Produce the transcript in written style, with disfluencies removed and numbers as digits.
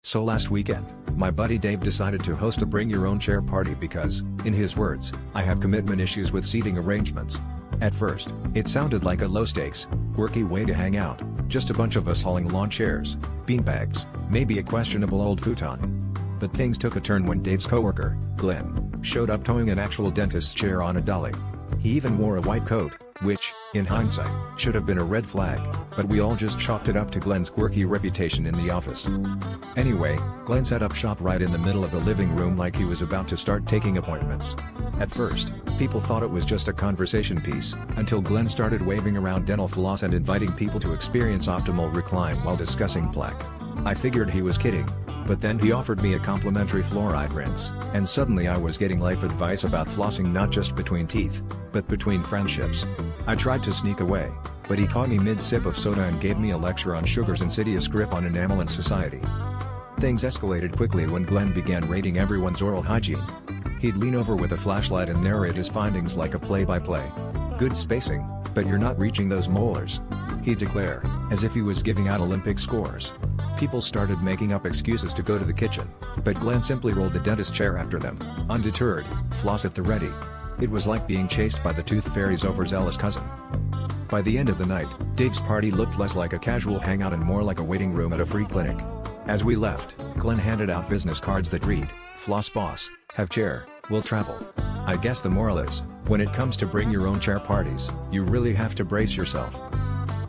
So last weekend, my buddy Dave decided to host a bring your own chair party because, in his words, I have commitment issues with seating arrangements. At first, it sounded like a low-stakes, quirky way to hang out, just a bunch of us hauling lawn chairs, beanbags, maybe a questionable old futon. But things took a turn when Dave's coworker, Glenn, showed up towing an actual dentist's chair on a dolly. He even wore a white coat, which, in hindsight, should have been a red flag, but we all just chalked it up to Glenn's quirky reputation in the office. Anyway, Glenn set up shop right in the middle of the living room like he was about to start taking appointments. At first, people thought it was just a conversation piece, until Glenn started waving around dental floss and inviting people to experience optimal recline while discussing plaque. I figured he was kidding, but then he offered me a complimentary fluoride rinse, and suddenly I was getting life advice about flossing not just between teeth, but between friendships. I tried to sneak away, but he caught me mid-sip of soda and gave me a lecture on sugar's insidious grip on enamel and society. Things escalated quickly when Glenn began rating everyone's oral hygiene. He'd lean over with a flashlight and narrate his findings like a play-by-play. Good spacing, but you're not reaching those molars, he'd declare, as if he was giving out Olympic scores. People started making up excuses to go to the kitchen, but Glenn simply rolled the dentist chair after them, undeterred, floss at the ready. It was like being chased by the tooth fairy's overzealous cousin. By the end of the night, Dave's party looked less like a casual hangout and more like a waiting room at a free clinic. As we left, Glenn handed out business cards that read, "Floss boss, have chair, will travel." I guess the moral is, when it comes to bring your own chair parties, you really have to brace yourself.